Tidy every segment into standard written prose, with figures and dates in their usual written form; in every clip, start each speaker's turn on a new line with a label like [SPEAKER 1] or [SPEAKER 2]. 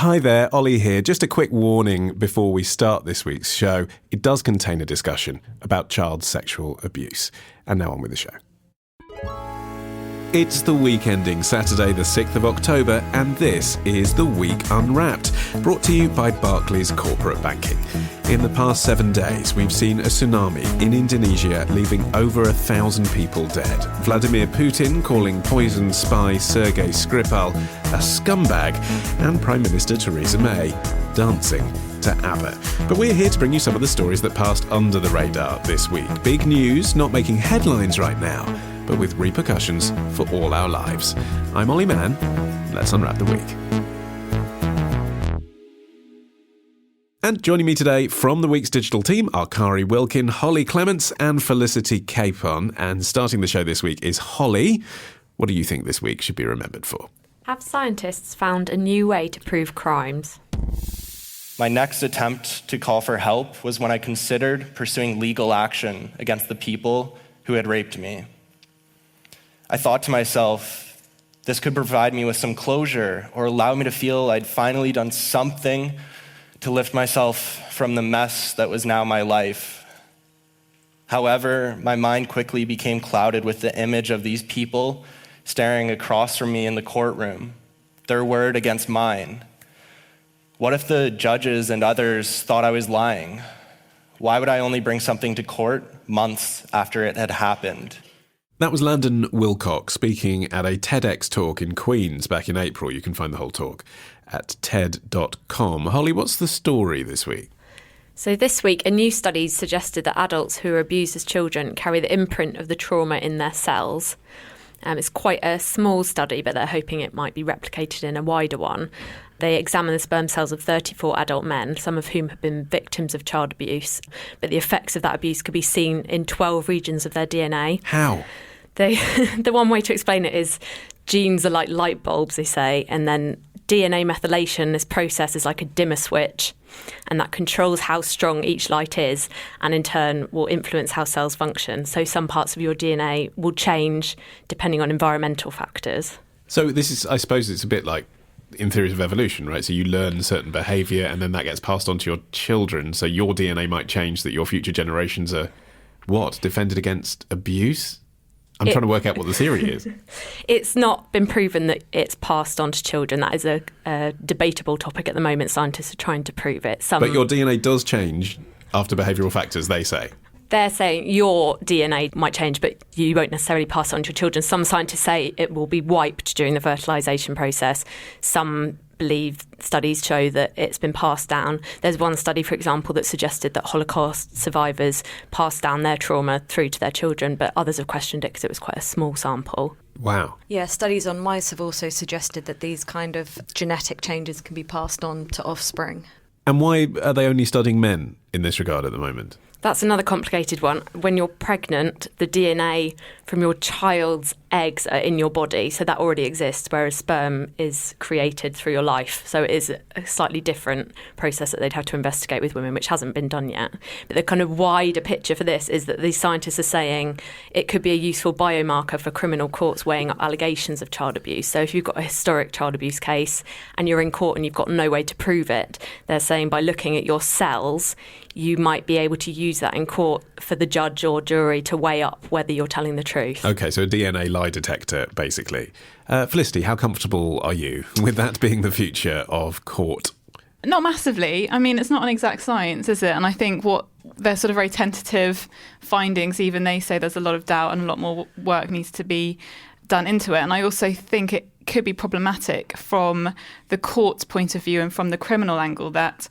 [SPEAKER 1] Hi there, Ollie here. Just a quick warning before we start this week's show. It does contain a discussion about child sexual abuse. And now on with the show. It's the week ending Saturday the 6th of October, and this is The Week Unwrapped, brought to you by Barclays Corporate Banking. In the past 7 days, we've seen a tsunami in Indonesia, leaving over 1,000 people dead. Vladimir Putin calling poisoned spy Sergei Skripal a scumbag, and Prime Minister Theresa May dancing to ABBA. But we're here to bring you some of the stories that passed under the radar this week. Big news, not making headlines right now, but with repercussions for all our lives. I'm Olly Mann. Let's unwrap the week. And joining me today from the week's digital team are Kari, Wilkin, Hollie Clemence and Felicity Capon. And starting the show this week is Hollie. What do you think this week should be remembered for?
[SPEAKER 2] Have scientists found a new way to prove crimes?
[SPEAKER 3] My next attempt to call for help was when I considered pursuing legal action against the people who had raped me. I thought to myself, this could provide me with some closure or allow me to feel I'd finally done something to lift myself from the mess that was now my life. However, my mind quickly became clouded with the image of these people staring across from me in the courtroom, their word against mine. What if the judges and others thought I was lying? Why would I only bring something to court months after it had happened?
[SPEAKER 1] That was Landon Wilcock speaking at a TEDx talk in Queens back in April. You can find the whole talk at TED.com. Hollie, what's the story this week?
[SPEAKER 2] So this week, a new study suggested that adults who are abused as children carry the imprint of the trauma in their cells. It's quite a small study, but they're hoping it might be replicated in a wider one. They examined the sperm cells of 34 adult men, some of whom have been victims of child abuse. But the effects of that abuse could be seen in 12 regions of their DNA.
[SPEAKER 1] How?
[SPEAKER 2] The one way to explain it is genes are like light bulbs, they say, and then DNA methylation, this process is like a dimmer switch, and that controls how strong each light is, and in turn will influence how cells function. So some parts of your DNA will change depending on environmental factors.
[SPEAKER 1] So this is, I suppose it's a bit like in theories of evolution, right? So you learn certain behaviour and then that gets passed on to your children. So your DNA might change that your future generations are, defended against abuse? I'm trying to work out what the theory is.
[SPEAKER 2] It's not been proven that it's passed on to children. That is a debatable topic at the moment. Scientists are trying to prove it.
[SPEAKER 1] But your DNA does change after behavioural factors, they say.
[SPEAKER 2] They're saying your DNA might change, but you won't necessarily pass it on to your children. Some scientists say it will be wiped during the fertilisation process. Some believe studies show that it's been passed down. There's one study, for example, that suggested that Holocaust survivors passed down their trauma through to their children, but others have questioned it because it was quite a small sample.
[SPEAKER 1] Wow.
[SPEAKER 4] Yeah, studies on mice have also suggested that these kind of genetic changes can be passed on to offspring.
[SPEAKER 1] And why are they only studying men in this regard at the moment?
[SPEAKER 2] That's another complicated one. When you're pregnant, the DNA from your child's eggs are in your body, so that already exists, whereas sperm is created through your life. So it is a slightly different process that they'd have to investigate with women, which hasn't been done yet. But the kind of wider picture for this is that these scientists are saying it could be a useful biomarker for criminal courts weighing up allegations of child abuse. So if you've got a historic child abuse case and you're in court and you've got no way to prove it, they're saying by looking at your cells, you might be able to use that in court for the judge or jury to weigh up whether you're telling the truth.
[SPEAKER 1] OK, so a DNA lie detector, basically. Felicity, how comfortable are you with that being the future of court?
[SPEAKER 5] Not massively. I mean, it's not an exact science, is it? And I think what they're sort of very tentative findings, even they say there's a lot of doubt and a lot more work needs to be done into it. And I also think it could be problematic from the court's point of view and from the criminal angle that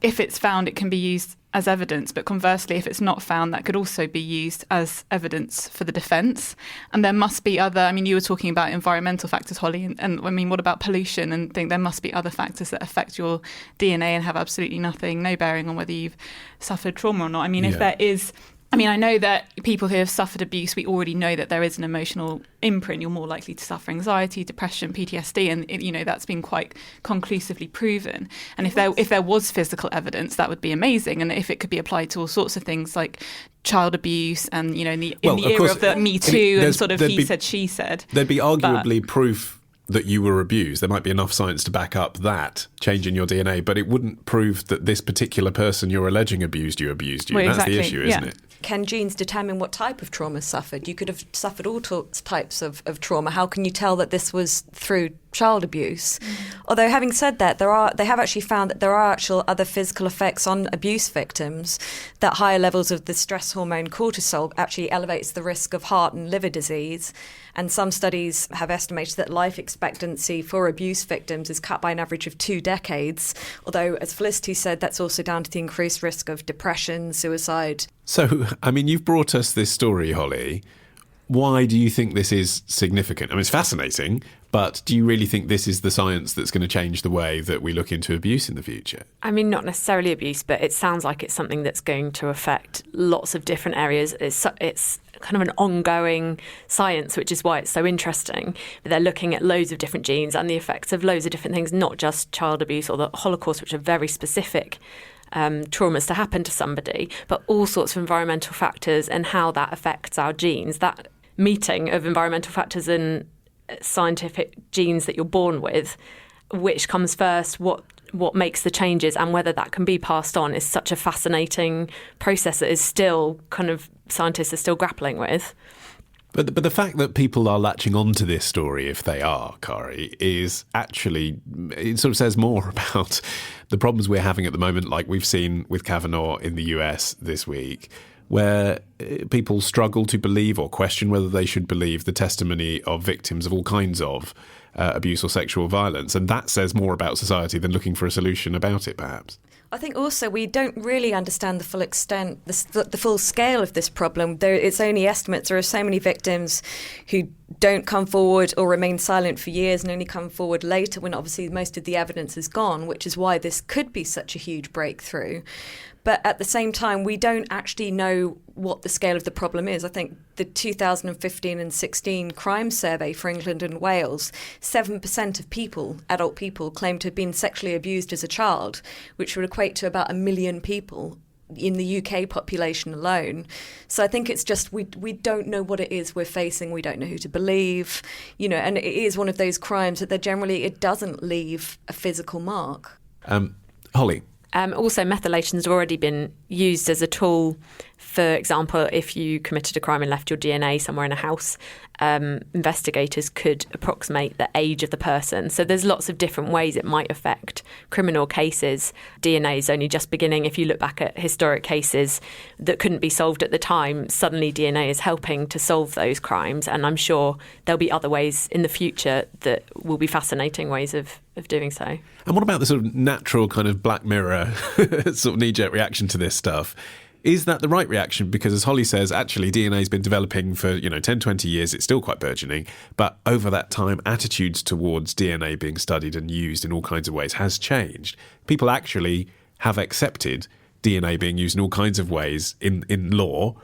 [SPEAKER 5] if it's found, it can be used as evidence. But conversely, if it's not found, that could also be used as evidence for the defence. And there must be other, I mean, you were talking about environmental factors, Hollie, and I mean, what about pollution? And I think there must be other factors that affect your DNA and have absolutely no bearing on whether you've suffered trauma or not. I mean, if there is... I mean, I know that people who have suffered abuse, we already know that there is an emotional imprint. You're more likely to suffer anxiety, depression, PTSD, and that's been quite conclusively proven. And if there was physical evidence, that would be amazing. And if it could be applied to all sorts of things like child abuse and in the era of the Me Too and sort of he said, she said,
[SPEAKER 1] there'd be arguably proof that you were abused. There might be enough science to back up that change in your DNA, but it wouldn't prove that this particular person you're alleging abused you.
[SPEAKER 5] Well,
[SPEAKER 1] That's
[SPEAKER 5] exactly.
[SPEAKER 1] the issue, isn't it?
[SPEAKER 4] Can genes determine what type of trauma suffered? You could have suffered all types of trauma. How can you tell that this was through child abuse? Although, having said that, they have actually found that there are actual other physical effects on abuse victims, that higher levels of the stress hormone cortisol actually elevates the risk of heart and liver disease. And some studies have estimated that life expectancy for abuse victims is cut by an average of 2 decades. Although, as Felicity said, that's also down to the increased risk of depression, suicide.
[SPEAKER 1] So, I mean, you've brought us this story, Holly. Why do you think this is significant? I mean, it's fascinating, but do you really think this is the science that's going to change the way that we look into abuse in the future?
[SPEAKER 2] I mean, not necessarily abuse, but it sounds like it's something that's going to affect lots of different areas. It's kind of an ongoing science, which is why it's so interesting. They're looking at loads of different genes and the effects of loads of different things, not just child abuse or the Holocaust, which are very specific traumas to happen to somebody, but all sorts of environmental factors and how that affects our genes. That meeting of environmental factors and scientific genes that you're born with, which comes first, what makes the changes, and whether that can be passed on, is such a fascinating process that is still kind of scientists are still grappling with.
[SPEAKER 1] But the fact that people are latching onto this story, if they are, Kari, is actually, it sort of says more about the problems we're having at the moment, like we've seen with Kavanaugh in the US this week, where people struggle to believe or question whether they should believe the testimony of victims of all kinds of abuse or sexual violence. And that says more about society than looking for a solution about it, perhaps.
[SPEAKER 4] I think also we don't really understand the full extent, the full scale of this problem. It's only estimates. There are so many victims who don't come forward or remain silent for years and only come forward later when obviously most of the evidence is gone, which is why this could be such a huge breakthrough. But at the same time, we don't actually know what the scale of the problem is. I think the 2015 and 16 crime survey for England and Wales, 7% of people, adult people, claim to have been sexually abused as a child, which would equate to about 1 million people in the UK population alone. So I think it's just we don't know what it is we're facing. We don't know who to believe, and it is one of those crimes that it doesn't leave a physical mark.
[SPEAKER 1] Holly.
[SPEAKER 2] Also, methylation has already been used as a tool. For example, if you committed a crime and left your DNA somewhere in a house, investigators could approximate the age of the person. So there's lots of different ways it might affect criminal cases. DNA is only just beginning. If you look back at historic cases that couldn't be solved at the time, suddenly DNA is helping to solve those crimes. And I'm sure there'll be other ways in the future that will be fascinating ways of doing so.
[SPEAKER 1] And what about the sort of natural kind of Black Mirror sort of knee-jerk reaction to this stuff? Is that the right reaction? Because as Holly says, actually DNA has been developing for 10, 20 years. It's still quite burgeoning. But over that time, attitudes towards DNA being studied and used in all kinds of ways has changed. People actually have accepted DNA being used in all kinds of ways in law,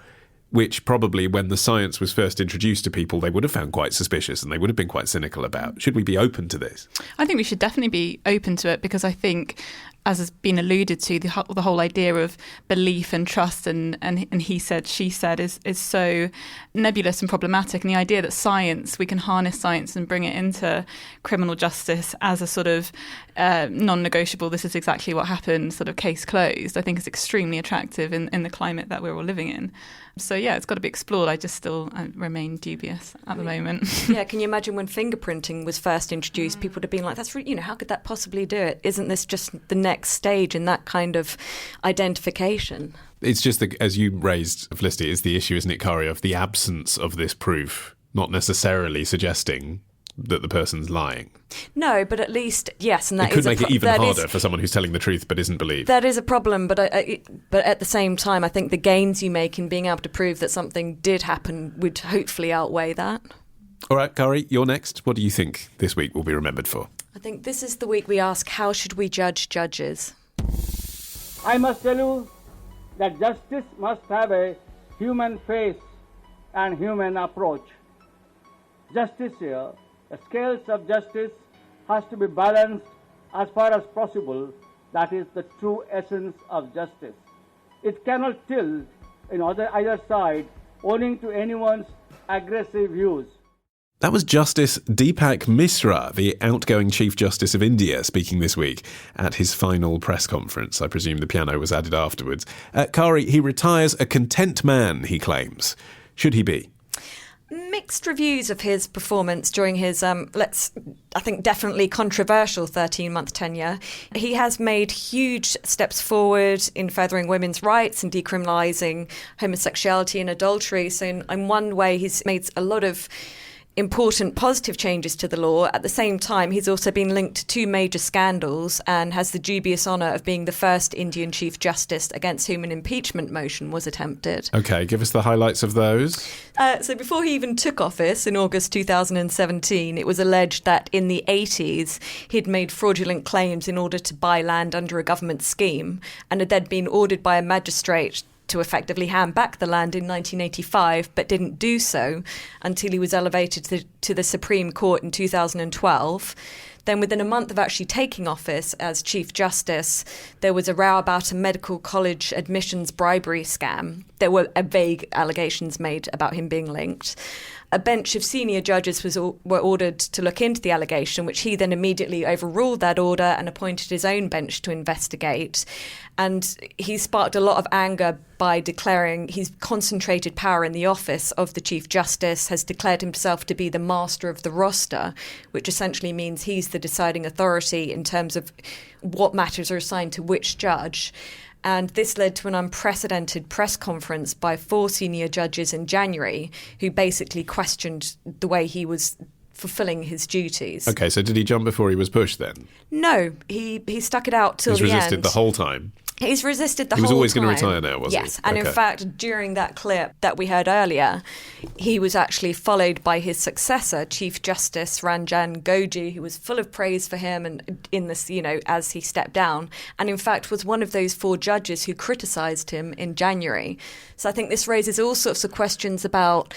[SPEAKER 1] which probably when the science was first introduced to people, they would have found quite suspicious and they would have been quite cynical about. Should we be open to this?
[SPEAKER 5] I think we should definitely be open to it, because I think, as has been alluded to, the whole idea of belief and trust and he said, she said is so nebulous and problematic. And the idea that we can harness science and bring it into criminal justice as a sort of non-negotiable, this is exactly what happened, sort of case closed, I think is extremely attractive in the climate that we're all living in. So yeah, it's got to be explored. I remain dubious at the moment.
[SPEAKER 4] Yeah, can you imagine when fingerprinting was first introduced, people would have been like, that's really, how could that possibly do it? Isn't this just the next stage in that kind of identification?
[SPEAKER 1] It's just that, as you raised, Felicity, is the issue, isn't it, Kari, of the absence of this proof, not necessarily suggesting that the person's lying.
[SPEAKER 4] No, but at least, yes, and that
[SPEAKER 1] it could make it even harder for someone who's telling the truth but isn't believed.
[SPEAKER 4] That is a problem, but at the same time, I think the gains you make in being able to prove that something did happen would hopefully outweigh that.
[SPEAKER 1] All right, Kari, you're next. What do you think this week will be remembered for?
[SPEAKER 4] I think this is the week we ask, how should we judge judges?
[SPEAKER 6] I must tell you that justice must have a human face and human approach. Justice here, the scales of justice has to be balanced as far as possible. That is the true essence of justice. It cannot tilt in either side owing to anyone's aggressive views.
[SPEAKER 1] That was Justice Deepak Misra, the outgoing Chief Justice of India, speaking this week at his final press conference. I presume the piano was added afterwards. Kari, he retires a content man, he claims. Should he be?
[SPEAKER 4] Mixed reviews of his performance during his, definitely controversial 13-month tenure. He has made huge steps forward in furthering women's rights and decriminalising homosexuality and adultery. So in one way, he's made a lot of important positive changes to the law. At the same time, he's also been linked to two major scandals and has the dubious honour of being the first Indian Chief Justice against whom an impeachment motion was attempted.
[SPEAKER 1] OK, give us the highlights of those.
[SPEAKER 4] So before he even took office in August 2017, it was alleged that in the 80s he'd made fraudulent claims in order to buy land under a government scheme and had then been ordered by a magistrate to effectively hand back the land in 1985, but didn't do so until he was elevated to the Supreme Court in 2012. Then within a month of actually taking office as Chief Justice, there was a row about a medical college admissions bribery scam. There were vague allegations made about him being linked. A bench of senior judges were ordered to look into the allegation, which he then immediately overruled that order and appointed his own bench to investigate. And he sparked a lot of anger by declaring he's concentrated power in the office of the Chief Justice, has declared himself to be the master of the roster, which essentially means he's the deciding authority in terms of what matters are assigned to which judge. And this led to an unprecedented press conference by 4 senior judges in January who basically questioned the way he was fulfilling his duties.
[SPEAKER 1] OK, so did he jump before he was pushed then?
[SPEAKER 4] No, he stuck it out till the end.
[SPEAKER 1] He's resisted the whole time?
[SPEAKER 4] He's resisted the whole time.
[SPEAKER 1] He was always going to retire now, was he?
[SPEAKER 4] Yes, and in fact, during that clip that we heard earlier, he was actually followed by his successor, Chief Justice Ranjan Goji, who was full of praise for him and in this, as he stepped down, and in fact was one of those 4 judges who criticised him in January. So I think this raises all sorts of questions about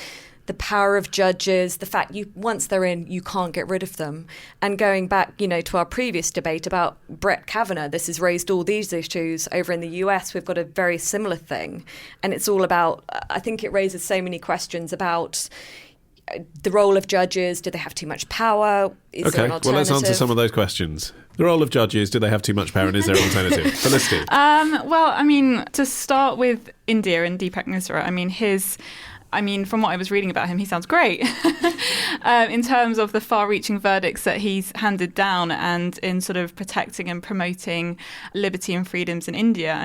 [SPEAKER 4] the power of judges, the fact once they're in, you can't get rid of them. And going back, to our previous debate about Brett Kavanaugh, this has raised all these issues. Over in the US, we've got a very similar thing. And it's all about, I think it raises so many questions about the role of judges. Do they have too much power? Is there an alternative?
[SPEAKER 1] Well, let's answer some of those questions. The role of judges, do they have too much power, and is there an alternative? Felicity?
[SPEAKER 5] To start with India and Deepak Misra, from what I was reading about him, he sounds great in terms of the far-reaching verdicts that he's handed down and in sort of protecting and promoting liberty and freedoms in India.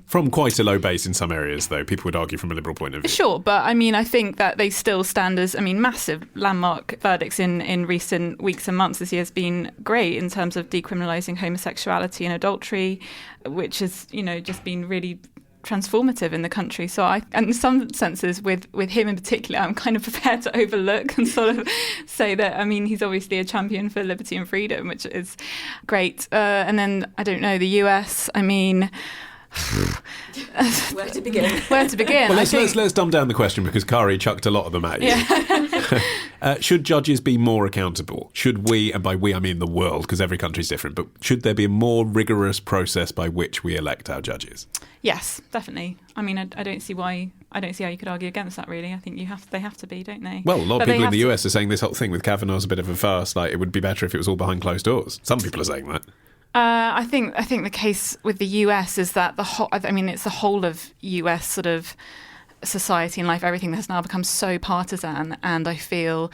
[SPEAKER 1] From quite a low base in some areas, though, people would argue from a liberal point of view.
[SPEAKER 5] Sure, but I think that they still stand as, massive landmark verdicts in recent weeks and months this year has been great in terms of decriminalising homosexuality and adultery, which has, just been really transformative in the country. So and in some senses with him in particular, I'm kind of prepared to overlook and sort of say that, he's obviously a champion for liberty and freedom, which is great. And then, I don't know, the US,
[SPEAKER 4] Where to begin?
[SPEAKER 5] Well,
[SPEAKER 1] let's dumb down the question because Kari chucked a lot of them at you.
[SPEAKER 5] Yeah.
[SPEAKER 1] Should judges be more accountable? Should we, and by we I mean the world, because every country's different, but should there be a more rigorous process by which we elect our judges?
[SPEAKER 5] Yes, definitely. I don't see how you could argue against that, really. I think they have to be, don't they?
[SPEAKER 1] Well, a lot of people in the US are saying this whole thing with Kavanaugh's a bit of a farce, like it would be better if it was all behind closed doors. Some people are saying that.
[SPEAKER 5] I think the case with the US is that it's the whole of US sort of society and life, everything has now become so partisan, and I feel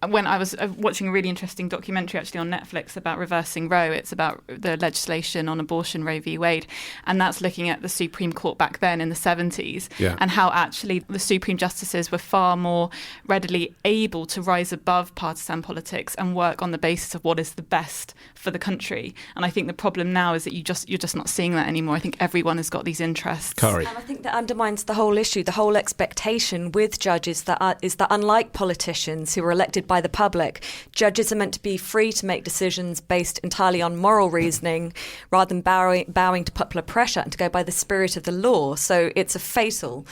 [SPEAKER 5] when I was watching a really interesting documentary actually on Netflix about reversing Roe, it's about the legislation on abortion, Roe v. Wade, and that's looking at the Supreme Court back then in the 70s and how actually the Supreme Justices were far more readily able to rise above partisan politics and work on the basis of what is the best for the country. And I think the problem now is that you're just not seeing that anymore. I think everyone has got these interests.
[SPEAKER 1] Kari.
[SPEAKER 4] And I think that undermines the whole issue, the whole expectation with judges is that unlike politicians who are elected by the public, judges are meant to be free to make decisions based entirely on moral reasoning rather than bowing to popular pressure and to go by the spirit of the law. So it's a fatal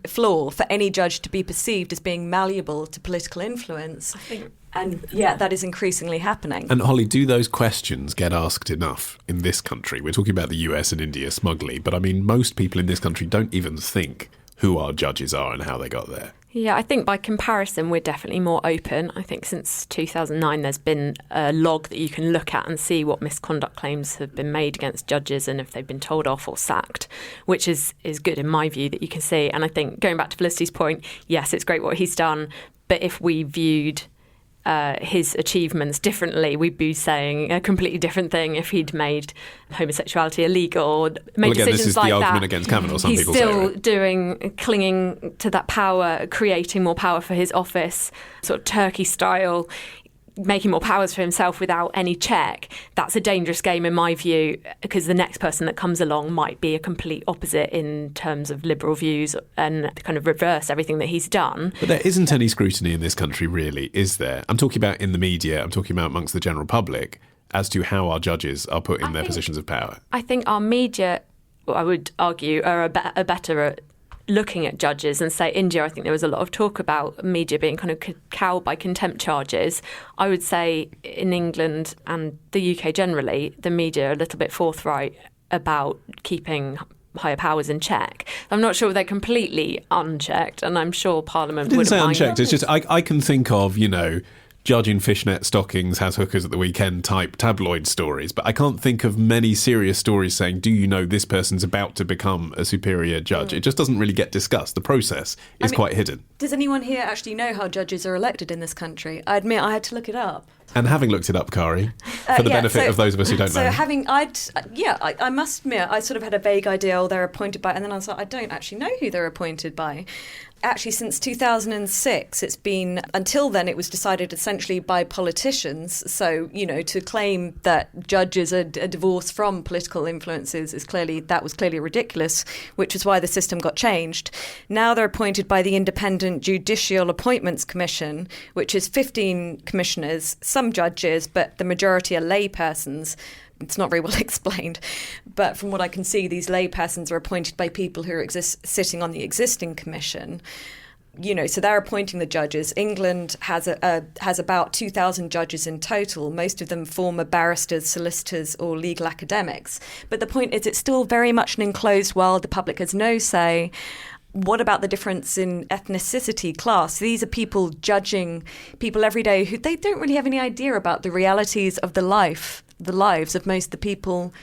[SPEAKER 4] flaw for any judge to be perceived as being malleable to political influence. And that is increasingly happening.
[SPEAKER 1] And Holly, do those questions get asked enough in this country? We're talking about the US and India smugly, but most people in this country don't even think who our judges are and how they got there.
[SPEAKER 2] Yeah, I think by comparison, we're definitely more open. I think since 2009, there's been a log that you can look at and see what misconduct claims have been made against judges and if they've been told off or sacked, which is good in my view that you can see. And I think going back to Felicity's point, yes, it's great what he's done, but if we viewed his achievements differently, we'd be saying a completely different thing if he'd made homosexuality illegal or made decisions like that.
[SPEAKER 1] This is the argument against Capon, some people say.
[SPEAKER 2] He's still clinging to that power, creating more power for his office, sort of Turkey style, making more powers for himself without any check. That's a dangerous game in my view, because the next person that comes along might be a complete opposite in terms of liberal views and kind of reverse everything that he's done.
[SPEAKER 1] But there isn't any scrutiny in this country, really, is there? I'm talking about in the media, I'm talking about amongst the general public, as to how our judges are put in their positions of power.
[SPEAKER 2] I think our media, I would argue, are better at looking at judges. And say India, I think there was a lot of talk about media being kind of cowed by contempt charges. I would say in England and the UK generally, the media are a little bit forthright about keeping higher powers in check. I'm not sure they're completely unchecked, and I'm sure Parliament
[SPEAKER 1] wouldn't say
[SPEAKER 2] mind.
[SPEAKER 1] Unchecked. It's just I can think of, judge in fishnet stockings has hookers at the weekend type tabloid stories, but I can't think of many serious stories saying, do you know this person's about to become a superior judge? It just doesn't really get discussed. The process is quite hidden.
[SPEAKER 4] Does anyone here actually know how judges are elected in this country? I admit I had to look it up.
[SPEAKER 1] And having looked it up, Kari, for the benefit of those of us who don't know.
[SPEAKER 4] I must admit, I sort of had a vague idea, they're appointed by, and then I was like, I don't actually know who they're appointed by. Actually, since 2006, it's been, until then, it was decided essentially by politicians. So, to claim that judges are divorced from political influences that was clearly ridiculous, which is why the system got changed. Now they're appointed by the Independent Judicial Appointments Commission, which is 15 commissioners, some judges, but the majority are lay persons. It's not very well explained, but from what I can see, these lay persons are appointed by people who are sitting on the existing commission. So they're appointing the judges. England has about 2,000 judges in total. Most of them former barristers, solicitors, or legal academics. But the point is, it's still very much an enclosed world. The public has no say. What about the difference in ethnicity, class? These are people judging people every day who they don't really have any idea about the realities of the lives of most of the people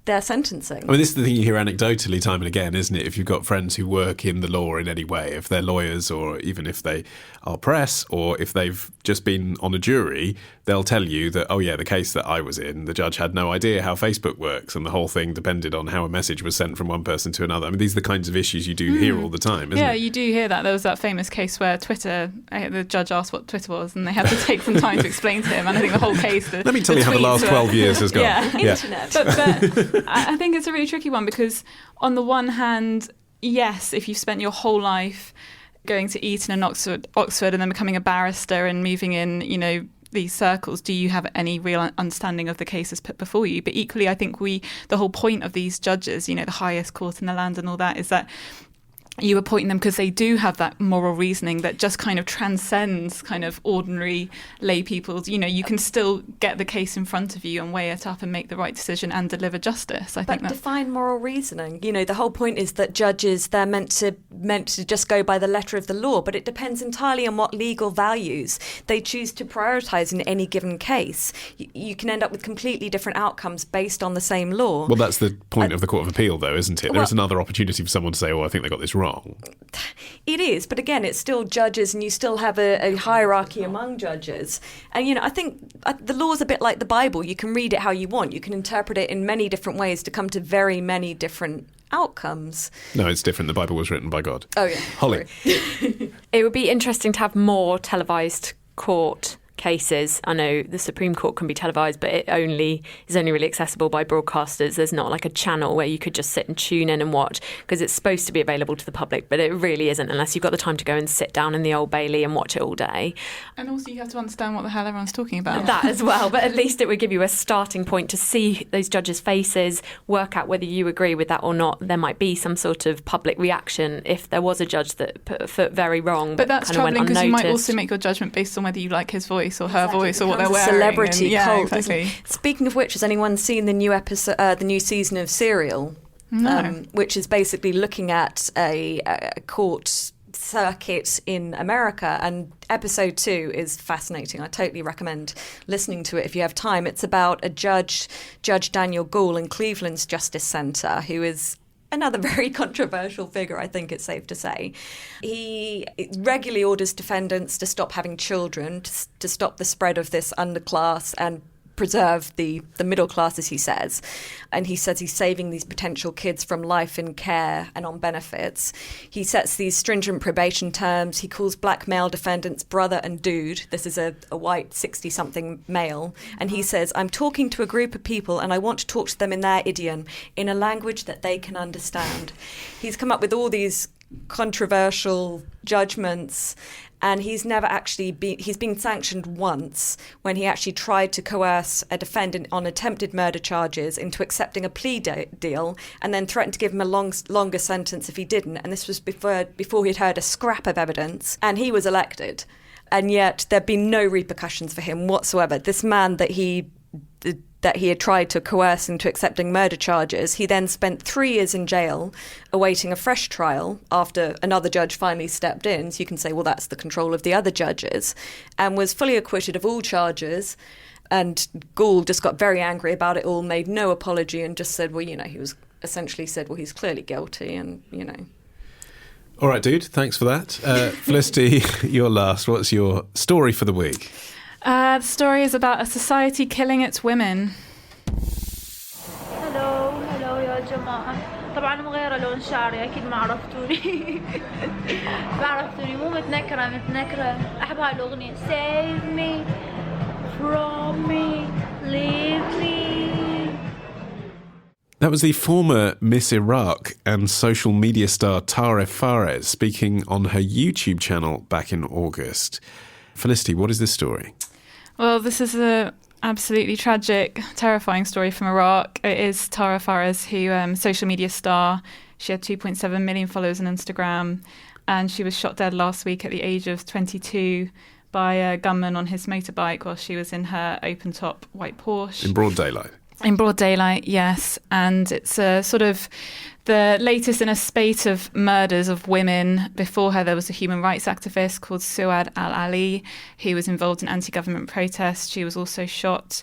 [SPEAKER 4] they're sentencing.
[SPEAKER 1] I mean, this is the thing you hear anecdotally time and again, isn't it? If you've got friends who work in the law in any way, if they're lawyers or even if they are press or if they've just been on a jury, they'll tell you that, the case that I was in, the judge had no idea how Facebook works and the whole thing depended on how a message was sent from one person to another. I mean, these are the kinds of issues you do hear all the time, isn't it?
[SPEAKER 5] Yeah, you do hear that. There was that famous case where the judge asked what Twitter was and they had to take some time to explain to him. And I think the whole case...
[SPEAKER 1] Let me tell you how the last 12 years has gone.
[SPEAKER 5] Yeah.
[SPEAKER 4] Internet.
[SPEAKER 5] But I think it's a really tricky one because on the one hand, yes, if you've spent your whole life going to Eton and Oxford and then becoming a barrister and moving in, these circles, do you have any real understanding of the cases put before you? But equally, I think the whole point of these judges, the highest court in the land and all that, is that you appoint them because they do have that moral reasoning that just kind of transcends kind of ordinary lay people's. You can still get the case in front of you and weigh it up and make the right decision and deliver justice. I think
[SPEAKER 4] define moral reasoning. The whole point is that judges, they're meant to just go by the letter of the law, but it depends entirely on what legal values they choose to prioritise in any given case. You can end up with completely different outcomes based on the same law.
[SPEAKER 1] Well, that's the point of the Court of Appeal, though, isn't it? There's another opportunity for someone to say, I think they got this wrong.
[SPEAKER 4] It is, but again, it's still judges and you still have a hierarchy among judges. And, I think the law is a bit like the Bible. You can read it how you want. You can interpret it in many different ways to come to very many different outcomes.
[SPEAKER 1] No, it's different. The Bible was written by God.
[SPEAKER 4] Oh, yeah.
[SPEAKER 1] Holly.
[SPEAKER 2] It would be interesting to have more televised court cases. I know the Supreme Court can be televised, but it is only really accessible by broadcasters. There's not like a channel where you could just sit and tune in and watch, because it's supposed to be available to the public, but it really isn't unless you've got the time to go and sit down in the Old Bailey and watch it all day.
[SPEAKER 5] And also you have to understand what the hell everyone's talking about.
[SPEAKER 2] That as well, but at least it would give you a starting point to see those judges' faces, work out whether you agree with that or not. There might be some sort of public reaction if there was a judge that put a foot very wrong.
[SPEAKER 5] But that's troubling because you might also make your judgment based on whether you like his voice or her voice or what they're wearing.
[SPEAKER 4] Celebrity cult.
[SPEAKER 5] Exactly.
[SPEAKER 4] Speaking of which, has anyone seen the new episode, the new season of Serial?
[SPEAKER 5] No.
[SPEAKER 4] Which is basically looking at a court circuit in America, and episode 2 is fascinating. I totally recommend listening to it if you have time. It's about a Judge Daniel Gould in Cleveland's Justice Center, who is another very controversial figure, I think it's safe to say. He regularly orders defendants to stop having children, to stop the spread of this underclass and preserve the middle class, as he says. And he says he's saving these potential kids from life in care and on benefits. He sets these stringent probation terms. He calls black male defendants brother and dude. This is a white 60-something male. And he says, I'm talking to a group of people and I want to talk to them in their idiom, in a language that they can understand. He's come up with all these controversial judgments, and he's never actually he's been sanctioned once when he actually tried to coerce a defendant on attempted murder charges into accepting a plea deal, and then threatened to give him a longer sentence if he didn't. And this was before he'd heard a scrap of evidence, and he was elected. And yet there'd been no repercussions for him whatsoever. This man that he had tried to coerce into accepting murder charges, he then spent 3 years in jail awaiting a fresh trial after another judge finally stepped in. So you can say, well, that's the control of the other judges, and was fully acquitted of all charges. And Gould just got very angry about it all, made no apology, and just said, well, he was essentially said, well, he's clearly guilty, and.
[SPEAKER 1] All right, dude, thanks for that. Felicity, you're last. What's your story for the week?
[SPEAKER 5] The story is about a society killing its women.
[SPEAKER 7] هلو يا جماعة. طبعا مغيرة لون شعري أكيد ما عرفتوني. ما عرفتوني مو متنكرة. أحب هاي الأغنية. Save me from me, leave me.
[SPEAKER 1] That was the former Miss Iraq and social media star Tara Fares speaking on her YouTube channel back in August. Felicity, what is this story?
[SPEAKER 5] Well, this is a absolutely tragic, terrifying story from Iraq. It is Tara Fares, who social media star. She had 2.7 million followers on Instagram, and she was shot dead last week at the age of 22 by a gunman on his motorbike while she was in her open-top white Porsche.
[SPEAKER 1] In broad daylight?
[SPEAKER 5] In broad daylight, yes. And it's a sort of the latest in a spate of murders of women. Before her, there was a human rights activist called Suad al-Ali, who was involved in anti-government protests. She was also shot.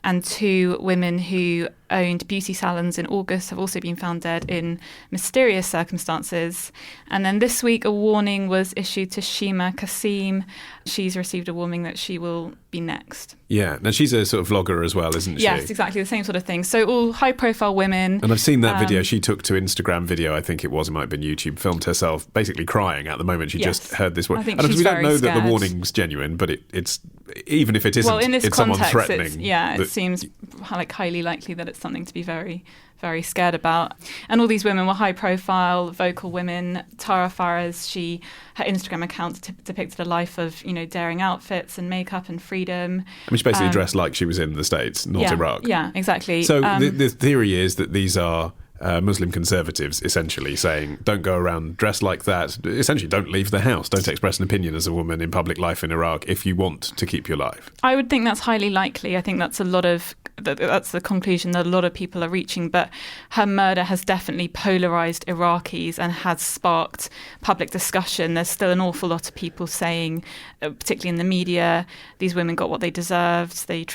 [SPEAKER 5] And 2 women who owned beauty salons in August have also been found dead in mysterious circumstances. And then this week, a warning was issued to Shima Qasim. She's received a warning that she will be next.
[SPEAKER 1] Yeah. Now, she's a sort of vlogger as well, isn't she?
[SPEAKER 5] Yes, exactly. The same sort of thing. So all high-profile women.
[SPEAKER 1] And I've seen that video she took to Instagram video, I think it might have been YouTube, filmed herself basically crying at the moment she just heard this warning.
[SPEAKER 5] And
[SPEAKER 1] we don't know
[SPEAKER 5] scared.
[SPEAKER 1] that the warning's genuine, but it's even if it isn't,
[SPEAKER 5] well, in this
[SPEAKER 1] it's
[SPEAKER 5] context,
[SPEAKER 1] someone threatening.
[SPEAKER 5] It seems like highly likely that it's something to be very, very scared about. And all these women were high-profile, vocal women. Tara Fares, her Instagram account depicted a life of, daring outfits and makeup and freedom.
[SPEAKER 1] I mean, she basically dressed like she was in the States, not Iraq.
[SPEAKER 5] Yeah, exactly.
[SPEAKER 1] So the theory is that these are Muslim conservatives essentially saying, don't go around dressed like that. Essentially, don't leave the house. Don't express an opinion as a woman in public life in Iraq if you want to keep your life.
[SPEAKER 5] I would think that's highly likely. I think that's the conclusion that a lot of people are reaching. But her murder has definitely polarised Iraqis and has sparked public discussion. There's still an awful lot of people saying, particularly in the media, these women got what they deserved. They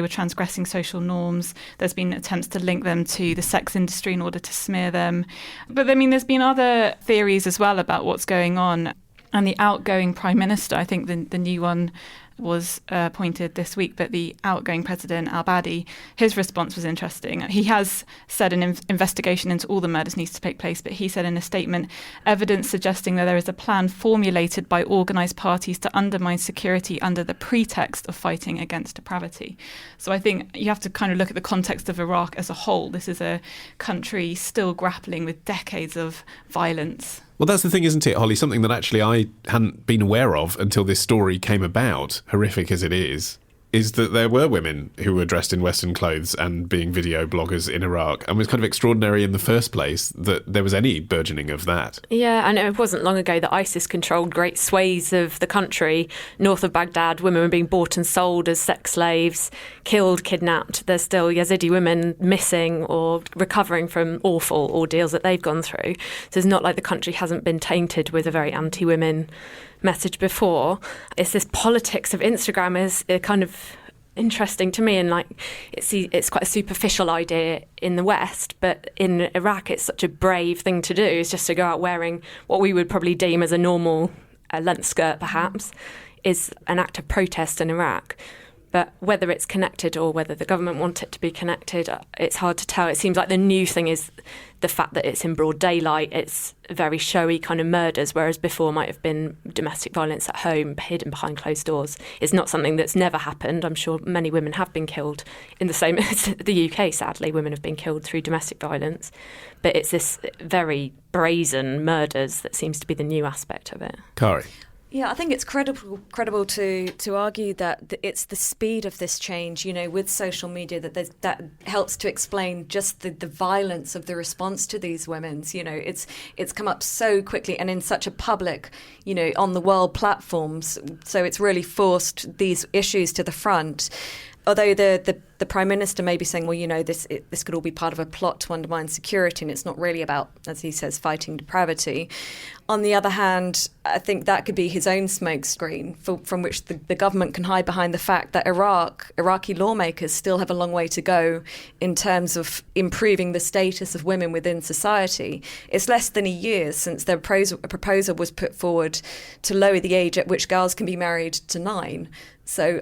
[SPEAKER 5] were transgressing social norms. There's been attempts to link them to the sex industry in order to smear them. But I mean, there's been other theories as well about what's going on. And the outgoing Prime Minister, I think the new one was appointed this week, but the outgoing President al-Badi, his response was interesting. He has said an investigation into all the murders needs to take place, but he said in a statement, evidence suggesting that there is a plan formulated by organised parties to undermine security under the pretext of fighting against depravity. So I think you have to kind of look at the context of Iraq as a whole. This is a country still grappling with decades of violence.
[SPEAKER 1] Well, that's the thing, isn't it, Holly? Something that actually I hadn't been aware of until this story came about, horrific as it is. is that there were women who were dressed in Western clothes and being video bloggers in Iraq. And it was kind of extraordinary in the first place that there was any burgeoning of that.
[SPEAKER 2] Yeah, and it wasn't long ago that ISIS controlled great swathes of the country. North of Baghdad, women were being bought and sold as sex slaves, killed, kidnapped. There's still Yazidi women missing or recovering from awful ordeals that they've gone through. So it's not like the country hasn't been tainted with a very anti-women message before. It's this politics of Instagram is kind of interesting to me, and like it's quite a superficial idea in the West, but in Iraq it's such a brave thing to do. It's just to go out wearing what we would probably deem as a normal length skirt, perhaps, is an act of protest in Iraq. But whether it's connected or whether the government want it to be connected, it's hard to tell. It seems like the new thing is the fact that it's in broad daylight. It's very showy kind of murders, whereas before might have been domestic violence at home, hidden behind closed doors. It's not something that's never happened. I'm sure many women have been killed in the same as the UK, sadly. Women have been killed through domestic violence. But it's this very brazen murders that seems to be the new aspect of it.
[SPEAKER 1] Kari.
[SPEAKER 4] Yeah, I think it's credible to argue that it's the speed of this change, with social media that helps to explain just the violence of the response to these women. It's come up so quickly and in such a public, on the world platforms. So it's really forced these issues to the front. Although the Prime Minister may be saying, well, this could all be part of a plot to undermine security, and it's not really about, as he says, fighting depravity. On the other hand, I think that could be his own smokescreen from which the government can hide behind the fact that Iraqi lawmakers still have a long way to go in terms of improving the status of women within society. It's less than a year since a proposal was put forward to lower the age at which girls can be married to 9. So,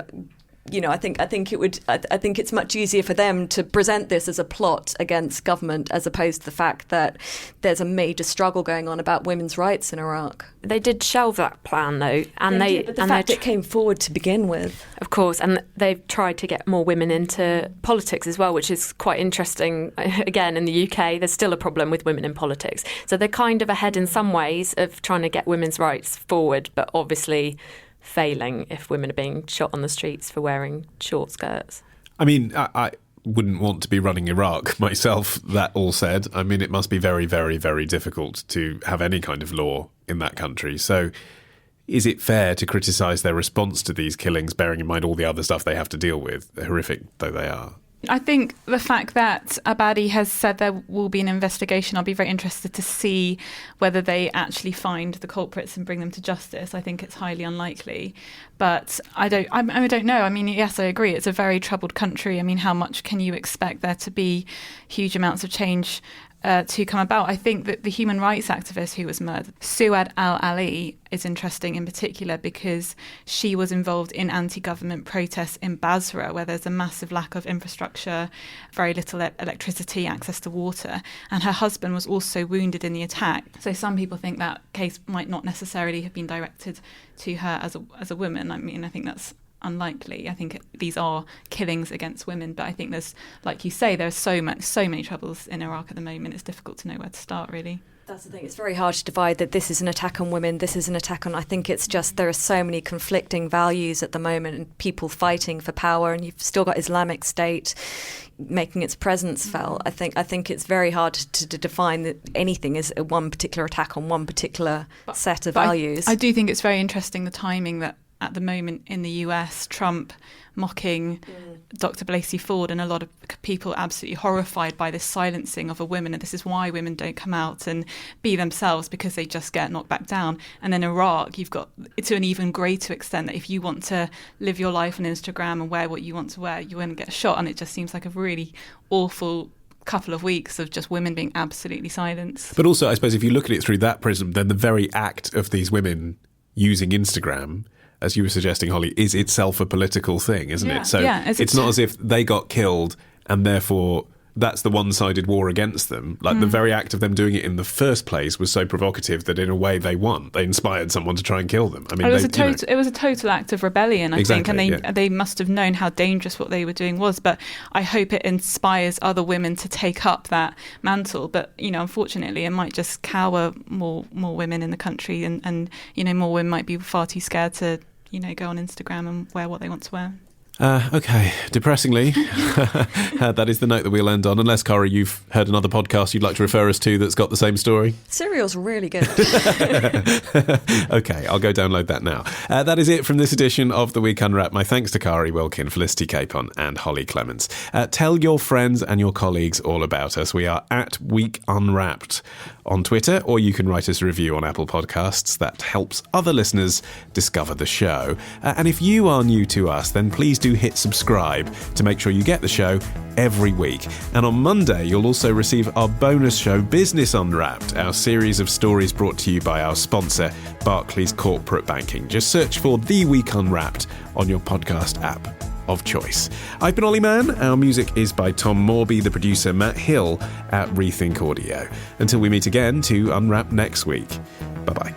[SPEAKER 4] I think it's much easier for them to present this as a plot against government as opposed to the fact that there's a major struggle going on about women's rights in Iraq.
[SPEAKER 2] They did shelve that plan, though, and
[SPEAKER 4] but the fact it came forward to begin with,
[SPEAKER 2] of course, and they've tried to get more women into politics as well, which is quite interesting. Again, in the UK, there's still a problem with women in politics, so they're kind of ahead in some ways of trying to get women's rights forward, but obviously failing if women are being shot on the streets for wearing short skirts.
[SPEAKER 1] I mean, I wouldn't want to be running Iraq myself, that all said. I mean, it must be very, very, very difficult to have any kind of law in that country. So is it fair to criticise their response to these killings, bearing in mind all the other stuff they have to deal with, horrific though they are?
[SPEAKER 5] I think the fact that Abadi has said there will be an investigation, I'll be very interested to see whether they actually find the culprits and bring them to justice. I think it's highly unlikely. But I don't know. I mean, yes, I agree. It's a very troubled country. I mean, how much can you expect there to be huge amounts of change to come about? I think that the human rights activist who was murdered, Suad al-Ali, is interesting in particular because she was involved in anti-government protests in Basra, where there's a massive lack of infrastructure, very little electricity, access to water, and her husband was also wounded in the attack. So some people think that case might not necessarily have been directed to her as a woman. I mean, I think that's unlikely. I think these are killings against women, but I think there's, like you say, there's so many troubles in Iraq at the moment. It's difficult to know where to start, really.
[SPEAKER 4] That's the thing. It's very hard to divide that this is an attack on women, this is an attack on... I think it's just there are so many conflicting values at the moment and people fighting for power, and you've still got Islamic State making its presence felt. I think it's very hard to define that anything as one particular attack on one particular set of values.
[SPEAKER 5] I do think it's very interesting the timing that at the moment in the US, Trump mocking Dr. Blasey Ford, and a lot of people absolutely horrified by this silencing of a woman, and this is why women don't come out and be themselves, because they just get knocked back down. And then Iraq, you've got, to an even greater extent, that if you want to live your life on Instagram and wear what you want to wear, you're going to get shot. And it just seems like a really awful couple of weeks of just women being absolutely silenced.
[SPEAKER 1] But also, I suppose, if you look at it through that prism, then the very act of these women using Instagram, as you were suggesting, Holly, is itself a political thing, isn't it? So it's not as if they got killed and therefore that's the one-sided war against them. Like the very act of them doing it in the first place was so provocative that in a way they won. They inspired someone to try and kill them. I mean,
[SPEAKER 5] it was a total act of rebellion, I think, and they must have known how dangerous what they were doing was. But I hope it inspires other women to take up that mantle. But unfortunately, it might just cower more women in the country, and more women might be far too scared to go on Instagram and wear what they want to wear.
[SPEAKER 1] Okay, depressingly, that is the note that we'll end on. Unless, Kari, you've heard another podcast you'd like to refer us to that's got the same story?
[SPEAKER 4] Cereal's really good.
[SPEAKER 1] Okay, I'll go download that now. That is it from this edition of The Week Unwrapped. My thanks to Kari, Wilkin, Felicity, Capon and Hollie Clemence. Tell your friends and your colleagues all about us. We are at Week Unwrapped on Twitter, or you can write us a review on Apple Podcasts. That helps other listeners discover the show. And if you are new to us, then please do hit subscribe to make sure you get the show every week. And on Monday, you'll also receive our bonus show, Business Unwrapped, our series of stories brought to you by our sponsor, Barclays Corporate Banking. Just search for The Week Unwrapped on your podcast app of choice. I've been Olly Mann. Our music is by Tom Morby, the producer Matt Hill at Rethink Audio. Until we meet again to unwrap next week. Bye-bye.